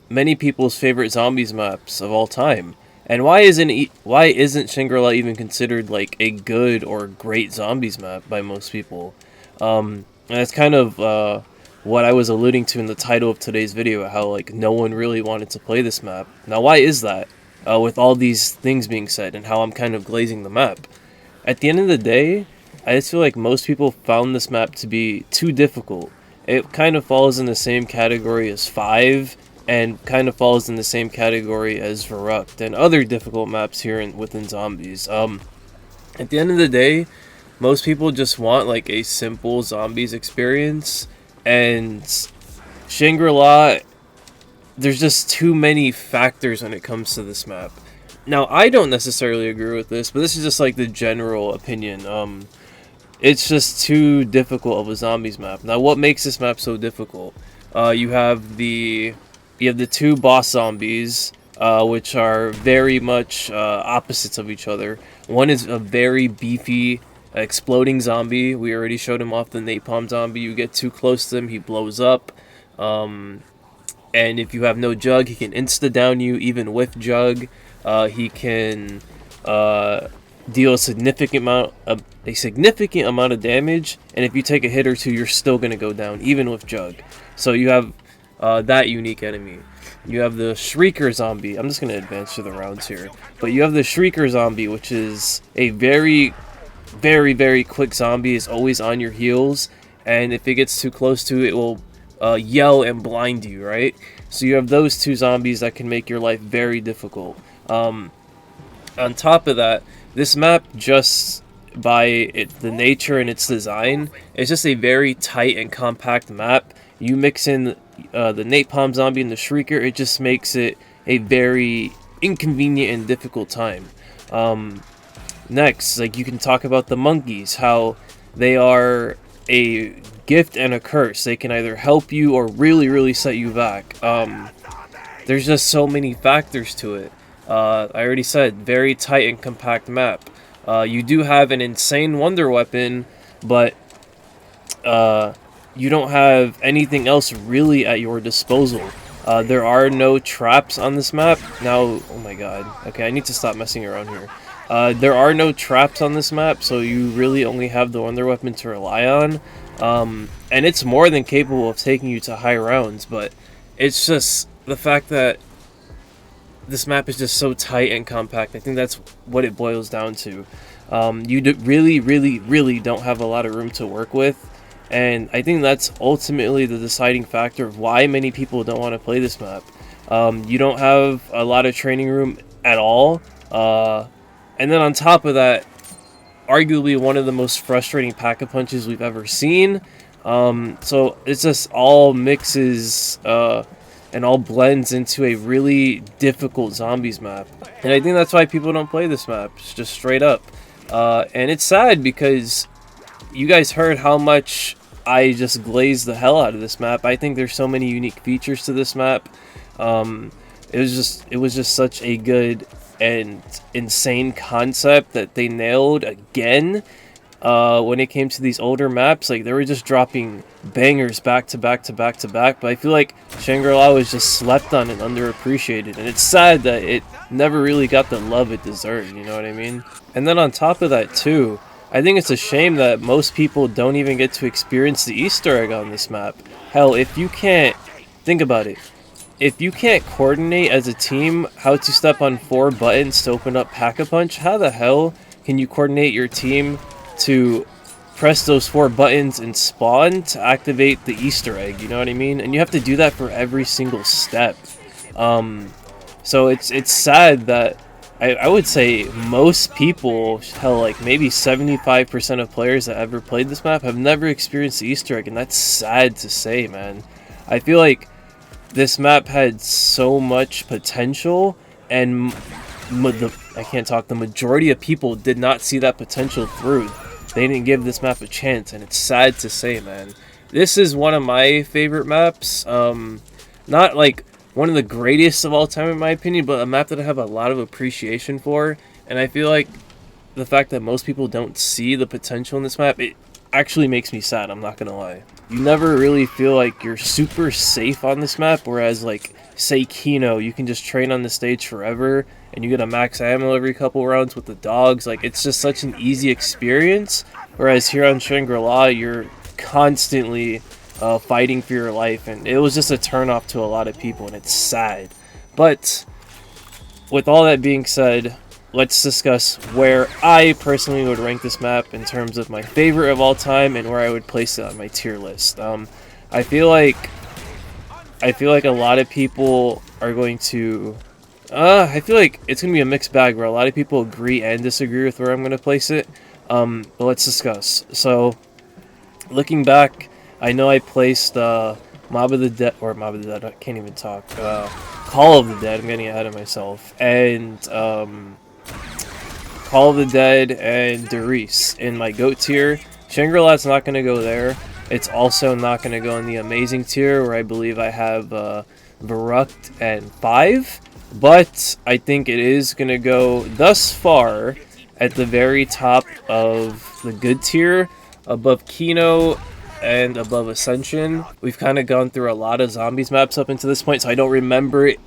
many people's favorite zombies maps of all time? And why isn't Shangri-La even considered like a good or great zombies map by most people? And that's kind of what I was alluding to in the title of today's video, how like no one really wanted to play this map. Now, why is that? With all these things being said and how I'm kind of glazing the map. At the end of the day, I just feel like most people found this map to be too difficult. It kind of falls in the same category as 5, and kind of falls in the same category as Verrucht and other difficult maps here within zombies. At the end of the day, most people just want like a simple zombies experience, and Shangri-La, there's just too many factors when it comes to this map. Now, I don't necessarily agree with this, but this is just like the general opinion. It's just too difficult of a zombies map. Now, what makes this map so difficult? You have the 2 boss zombies, which are very much opposites of each other. One is a very beefy, exploding zombie. We already showed him off, the napalm zombie. You get too close to him, he blows up. And if you have no jug, he can insta-down you, even with jug. He can deal a significant amount of damage, and if you take a hit or 2, you're still going to go down, even with jug. So you have that unique enemy. You have the Shrieker zombie. I'm just going to advance through the rounds here. But you have the Shrieker zombie, which is a very, very, very quick zombie. It's always on your heels, and if it gets too close to it will yell and blind you, right? So you have those 2 zombies that can make your life very difficult. On top of that, this map, just by the nature and its design, it's just a very tight and compact map. You mix in the napalm zombie and the Shrieker, it just makes it a very inconvenient and difficult time. Next, like, you can talk about the monkeys, how they are a gift and a curse. They can either help you or really, really set you back. There's just so many factors to it. I already said, very tight and compact map. You do have an insane wonder weapon, but you don't have anything else really at your disposal. There are no traps on this map. Now, oh my god. Okay, I need to stop messing around here. There are no traps on this map, so you really only have the wonder weapon to rely on. And it's more than capable of taking you to high rounds, but it's just the fact that this map is just so tight and compact. I think that's what it boils down to. You really, really, really don't have a lot of room to work with, and I think that's ultimately the deciding factor of why many people don't want to play this map. You don't have a lot of training room at all, and then on top of that, arguably one of the most frustrating pack-a-punches we've ever seen. So it's just all mixes and all blends into a really difficult zombies map. And I think that's why people don't play this map, just straight up. And it's sad because you guys heard how much I just glazed the hell out of this map. I think there's so many unique features to this map. It was just such a good and insane concept that they nailed again. When it came to these older maps, like, they were just dropping bangers back to back to back to back, but I feel like Shangri-La was just slept on and underappreciated, and it's sad that it never really got the love it deserved, you know what I mean? And then on top of that too, I think it's a shame that most people don't even get to experience the Easter egg on this map. Hell, if you can't, think about it, if you can't coordinate as a team how to step on 4 buttons to open up Pack-a-Punch, how the hell can you coordinate your team to press those 4 buttons and spawn to activate the Easter egg, you know what I mean? And you have to do that for every single step. So it's sad that I would say most people, hell, like maybe 75% of players that ever played this map have never experienced the Easter egg, and that's sad to say, man. I feel like this map had so much potential, and the majority of people did not see that potential through. They didn't give this map a chance, and it's sad to say, man. This is one of my favorite maps. Not like one of the greatest of all time in my opinion, but a map that I have a lot of appreciation for. And I feel like the fact that most people don't see the potential in this map, it actually makes me sad, I'm not gonna lie. You never really feel like you're super safe on this map, whereas like, say Kino, you can just train on the stage forever, and you get a max ammo every couple rounds with the dogs. Like, it's just such an easy experience, whereas here on Shangri-La, you're constantly fighting for your life, and it was just a turnoff to a lot of people, and it's sad. But with all that being said, let's discuss where I personally would rank this map in terms of my favorite of all time and where I would place it on my tier list. I feel like a lot of people are going to I feel like it's gonna be a mixed bag where a lot of people agree and disagree with where I'm gonna place it. But let's discuss. So, looking back, I know I placed Mob of the Dead, I can't even talk. Call of the Dead, I'm getting ahead of myself, and Call of the Dead and Derice in my GOAT tier. Shangri-La's not gonna go there. It's also not gonna go in the amazing tier, where I believe I have Verrucht and 5. But I think it is going to go thus far at the very top of the good tier, above Kino and above Ascension. We've kind of gone through a lot of zombies maps up until this point, so I don't remember it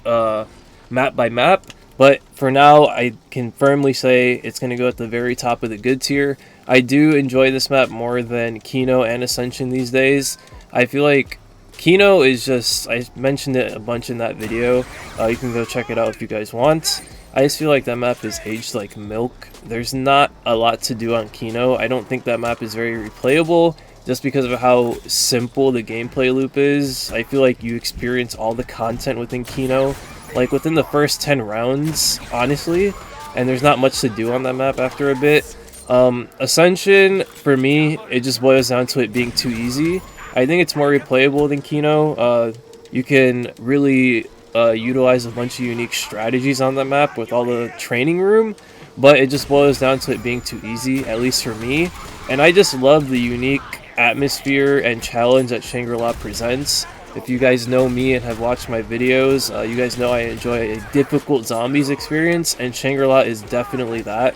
map by map. But for now, I can firmly say it's going to go at the very top of the good tier. I do enjoy this map more than Kino and Ascension these days. I feel like Kino is just, I mentioned it a bunch in that video. You can go check it out if you guys want. I just feel like that map is aged like milk. There's not a lot to do on Kino. I don't think that map is very replayable just because of how simple the gameplay loop is. I feel like you experience all the content within Kino, like within the first 10 rounds, honestly, and there's not much to do on that map after a bit. Ascension, for me, it just boils down to it being too easy. I think it's more replayable than Kino. You can really utilize a bunch of unique strategies on the map with all the training room, but it just boils down to it being too easy, at least for me. And I just love the unique atmosphere and challenge that Shangri-La presents. If you guys know me and have watched my videos, you guys know I enjoy a difficult zombies experience, and Shangri-La is definitely that.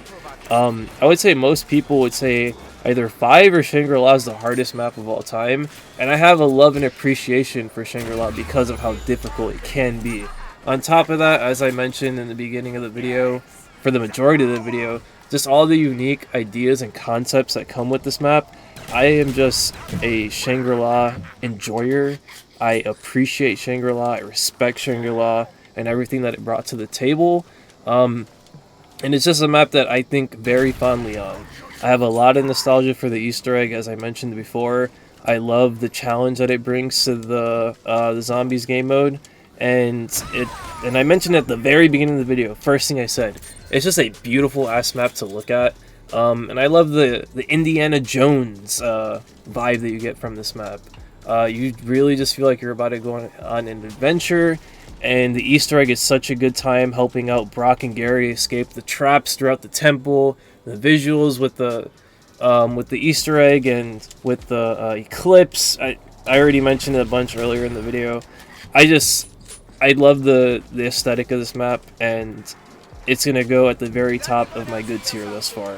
I would say most people would say either 5 or Shangri-La is the hardest map of all time, and I have a love and appreciation for Shangri-La because of how difficult it can be. On top of that, as I mentioned in the beginning of the video, for the majority of the video, just all the unique ideas and concepts that come with this map. I am just a Shangri-La enjoyer. I appreciate Shangri-La, I respect Shangri-La and everything that it brought to the table. And it's just a map that I think very fondly on. I have a lot of nostalgia for the Easter egg, as I mentioned before. I love the challenge that it brings to the zombies game mode. And I mentioned at the very beginning of the video, first thing I said, it's just a beautiful ass map to look at. And I love the Indiana Jones vibe that you get from this map. You really just feel like you're about to go on an adventure, and the Easter egg is such a good time helping out Brock and Gary escape the traps throughout the temple. The visuals with the Easter egg and with the eclipse. I already mentioned it a bunch earlier in the video. I love the aesthetic of this map, and it's gonna go at the very top of my good tier thus far.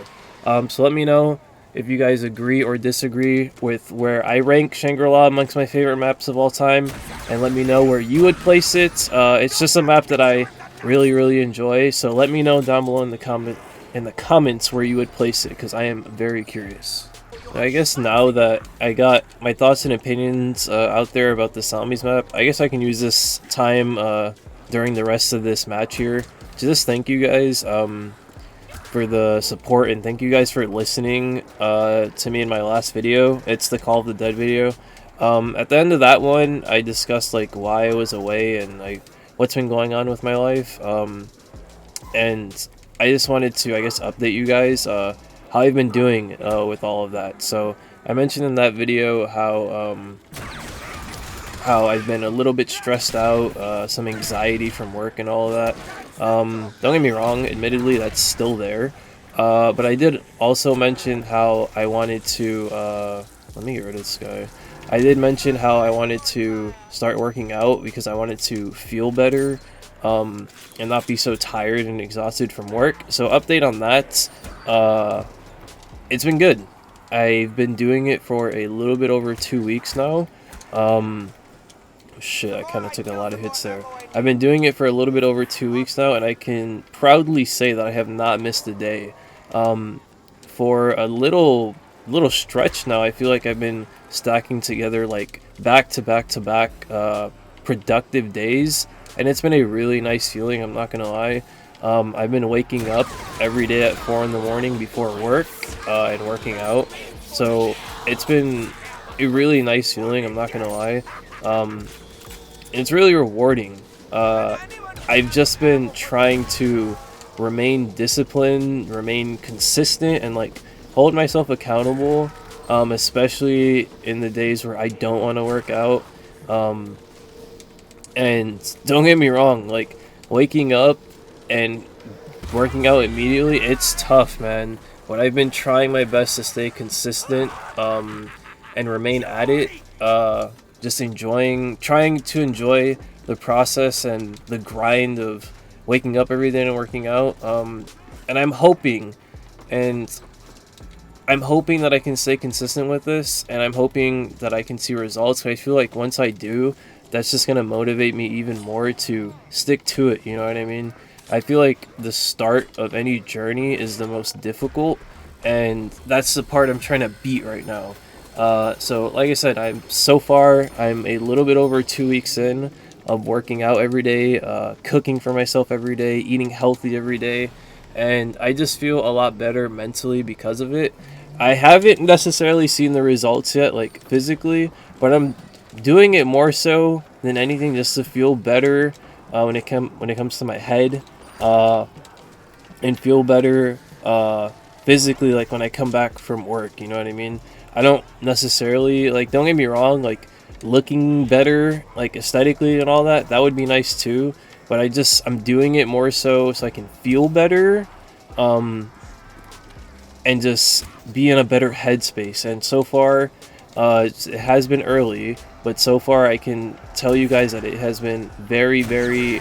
So let me know if you guys agree or disagree with where I rank Shangri-La amongst my favorite maps of all time, and let me know where you would place it. It's just a map that I really enjoy, so let me know down below in the comments where you would place it, because I am very curious. I guess now that I got my thoughts and opinions out there about the zombies map, I guess I can use this time during the rest of this match here to just thank you guys for the support, and thank you guys for listening to me in my last video. It's the Call of the Dead video. At the end of that one, I discussed like why I was away and like what's been going on with my life, and I just wanted to, I guess, update you guys how I've been doing with all of that. So I mentioned in that video how I've been a little bit stressed out, some anxiety from work and all of that. Don't get me wrong, admittedly that's still there, but I did also mention how I wanted to let me get rid of this guy. I did mention how I wanted to start working out because I wanted to feel better and not be so tired and exhausted from work. So update on that, it's been good. I've been doing it for a little bit over 2 weeks now. Shit, I kind of took a lot of hits there. I've been doing it for a little bit over 2 weeks now, and I can proudly say that I have not missed a day. For a little stretch now, I feel like I've been stacking together like back to back productive days, and it's been a really nice feeling, I'm not gonna lie. I've been waking up every day at 4 in the morning before work and working out, so it's been a really nice feeling, I'm not gonna lie. It's really rewarding. I've just been trying to remain disciplined, remain consistent, and like hold myself accountable, especially in the days where I don't want to work out. And don't get me wrong, like waking up and working out immediately, it's tough, man. But I've been trying my best to stay consistent and remain at it. Just trying to enjoy the process and the grind of waking up every day and working out. And I'm hoping that I can stay consistent with this, and I'm hoping that I can see results. I feel like once I do, that's just gonna motivate me even more to stick to it, you know what I mean? I feel like the start of any journey is the most difficult, and that's the part I'm trying to beat right now. So like I said, I'm a little bit over 2 weeks in of working out every day, cooking for myself every day, eating healthy every day, and I just feel a lot better mentally because of it. I haven't necessarily seen the results yet, like physically, but I'm doing it more so than anything just to feel better when it comes to my head, and feel better physically, like when I come back from work, you know what I mean? I don't necessarily, like, don't get me wrong, like looking better, like aesthetically and all that would be nice too, but I'm doing it more so I can feel better, and just be in a better headspace. And so far, it has been early, but so far I can tell you guys that it has been very, very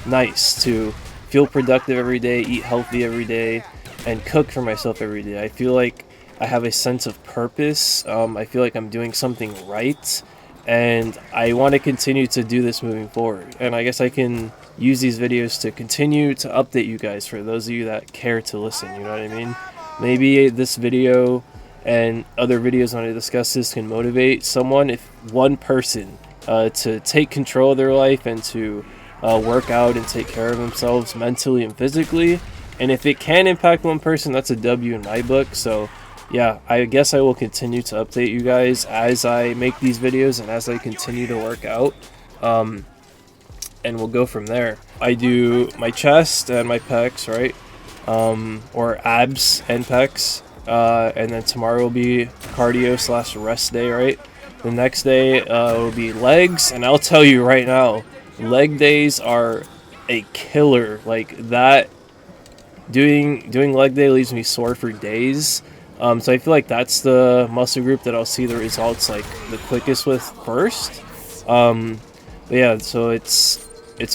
nice to feel productive every day, eat healthy every day, and cook for myself every day. I feel like I have a sense of purpose. I feel like I'm doing something right, and I want to continue to do this moving forward. And I guess I can use these videos to continue to update you guys, for those of you that care to listen, you know what I mean? Maybe this video and other videos when I discuss this can motivate someone, if one person, to take control of their life and to work out and take care of themselves mentally and physically. And if it can impact one person, that's a W in my book. So yeah, I guess I will continue to update you guys as I make these videos and as I continue to work out. And we'll go from there. I do my chest and my pecs, right? Or abs and pecs. And then tomorrow will be cardio / rest day, right? The next day will be legs, and I'll tell you right now, leg days are a killer. Like that, doing leg day leaves me sore for days. So I feel like that's the muscle group that I'll see the results like the quickest with first. But yeah, so it's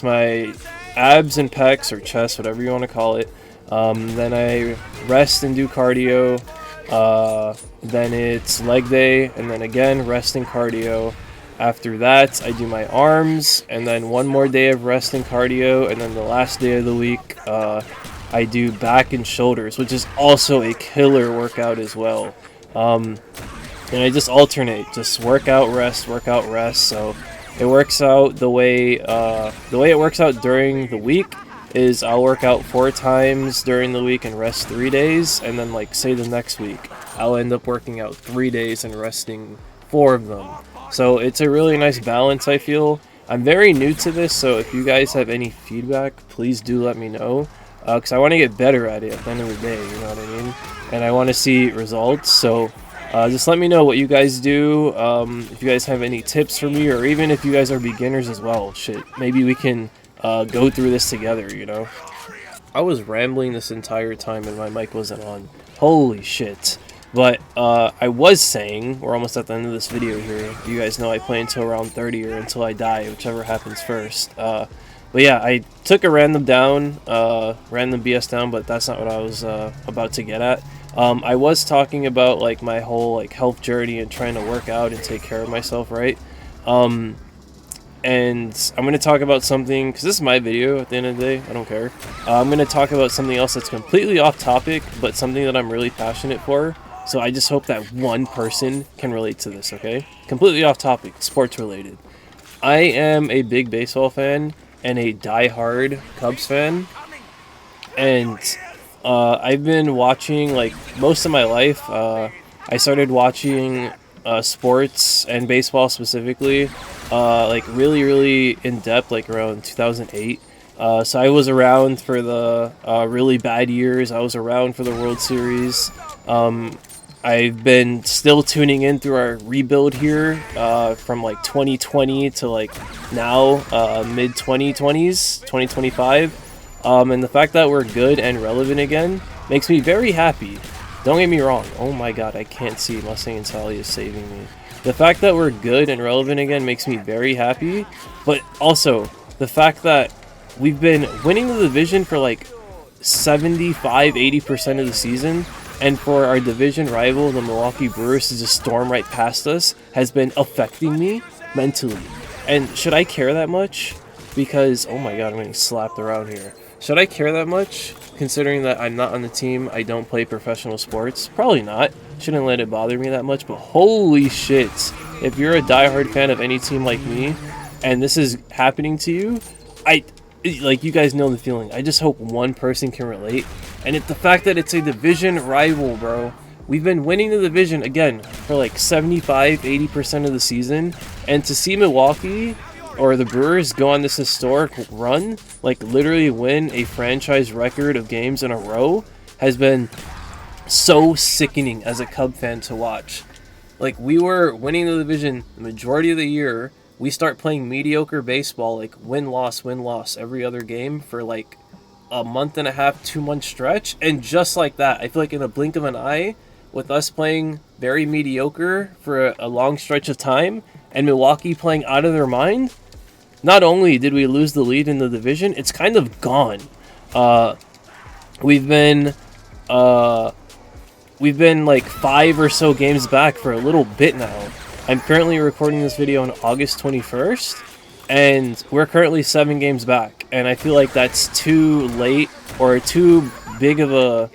my abs and pecs or chest, whatever you want to call it. Then I rest and do cardio. Then it's leg day, and then again rest and cardio. After that, I do my arms, and then one more day of rest and cardio, and then the last day of the week, I do back and shoulders, which is also a killer workout as well. And I just alternate, just workout, rest. So it works out the way it works out during the week is I'll work out 4 times during the week and rest 3 days, and then like say the next week I'll end up working out 3 days and resting 4 of them. So it's a really nice balance, I feel. I'm very new to this, so if you guys have any feedback, please do let me know, because I want to get better at it at the end of the day, you know what I mean? And I want to see results, so just let me know what you guys do. If you guys have any tips for me, or even if you guys are beginners as well, shit, maybe we can go through this together, you know? I was rambling this entire time and my mic wasn't on. Holy shit. But I was saying, we're almost at the end of this video here. You guys know I play until around 30 or until I die, whichever happens first. But yeah, I took a random BS down, but that's not what I was about to get at. I was talking about like my whole like health journey and trying to work out and take care of myself, right? And I'm going to talk about something, because this is my video at the end of the day, I don't care. I'm going to talk about something else that's completely off topic, but something that I'm really passionate for. So I just hope that one person can relate to this, okay? Completely off topic, sports related. I am a big baseball fan and a die-hard Cubs fan. And I've been watching, like, most of my life. I started watching sports and baseball specifically, like really in depth, like around 2008. So I was around for the really bad years. I was around for the World Series. I've been still tuning in through our rebuild here, from like 2020 to like now, mid 2020s, 2025. And the fact that we're good and relevant again makes me very happy. Don't get me wrong. Oh my god, I can't see. Mustang and Sally is saving me. The fact that we're good and relevant again makes me very happy. But also, the fact that we've been winning the division for like 75-80% of the season, and for our division rival, the Milwaukee Brewers, to just storm right past us has been affecting me mentally. And should I care that much? Because, oh my god, I'm getting slapped around here. Should I care that much, considering that I'm not on the team, I don't play professional sports? Probably not. Shouldn't let it bother me that much, but holy shit. If you're a diehard fan of any team like me, and this is happening to you, like, you guys know the feeling. I just hope one person can relate. And the fact that it's a division rival, bro. We've been winning the division, again, for like 75-80% of the season. And to see Milwaukee, or the Brewers, go on this historic run, like literally win a franchise record of games in a row, has been so sickening as a Cub fan to watch. Like, we were winning the division the majority of the year. We start playing mediocre baseball, like win-loss every other game for like a month and a half, 2 month stretch, and just like that, I feel like in a blink of an eye, with us playing very mediocre for a long stretch of time, and Milwaukee playing out of their mind, not only did we lose the lead in the division, it's kind of gone. We've been like 5 or so games back for a little bit now. I'm currently recording this video on August 21st, and we're currently 7 games back, and I feel like that's too late or too big of a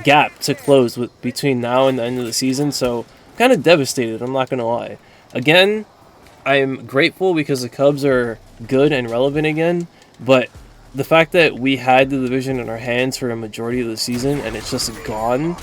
gap to close between now and the end of the season. So I'm kind of devastated, I'm not gonna lie. Again, I'm grateful because the Cubs are good and relevant again, but the fact that we had the division in our hands for a majority of the season and it's just gone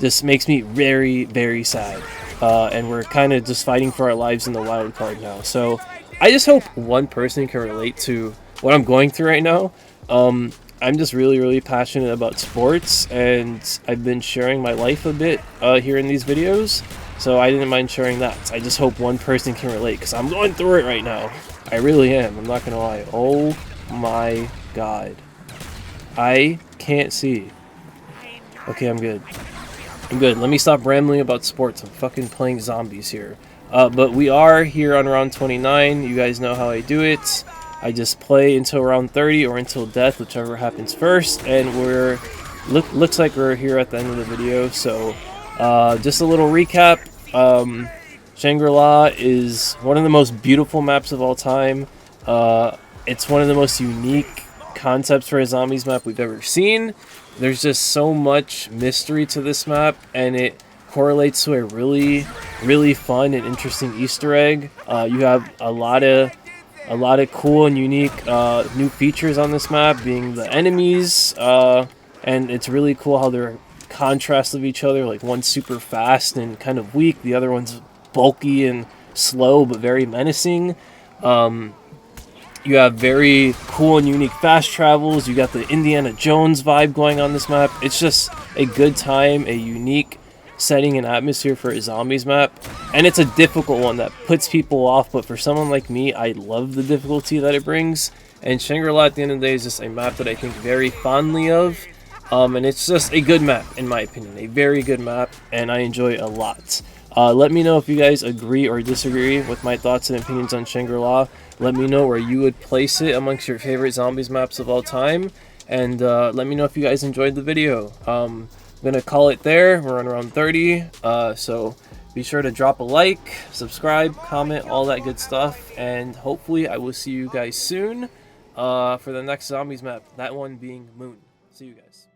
just makes me very, very sad. And we're kind of just fighting for our lives in the wild card now. So I just hope one person can relate to what I'm going through right now. I'm just really, really passionate about sports, and I've been sharing my life a bit here in these videos. So I didn't mind sharing that. I just hope one person can relate, because I'm going through it right now. I really am. I'm not going to lie. Oh my god. I can't see. Okay, I'm good. I'm good. Let me stop rambling about sports. I'm fucking playing zombies here. But we are here on round 29. You guys know how I do it. I just play until round 30 or until death, whichever happens first. And looks like we're here at the end of the video. So just a little recap. Shangri-La is one of the most beautiful maps of all time. It's one of the most unique concepts for a zombies map we've ever seen. There's just so much mystery to this map, and it correlates to a really, really fun and interesting Easter egg. You have a lot of cool and unique new features on this map, being the enemies, and it's really cool how they're contrast of each other. Like, one's super fast and kind of weak, the other one's bulky and slow but very menacing. You have very cool and unique fast travels. You got the Indiana Jones vibe going on this map. It's just a good time, a unique setting and atmosphere for a zombies map, and it's a difficult one that puts people off, but for someone like me, I love the difficulty that it brings. And Shangri-La at the end of the day is just a map that I think very fondly of, and it's just a good map in my opinion, a very good map, and I enjoy it a lot. Let me know if you guys agree or disagree with my thoughts and opinions on Shangri-La. Let me know where you would place it amongst your favorite zombies maps of all time, and let me know if you guys enjoyed the video. I'm gonna call it there. We're on around 30, so be sure to drop a like, subscribe, comment, all that good stuff, and hopefully I will see you guys soon for the next zombies map, that one being Moon. See you guys.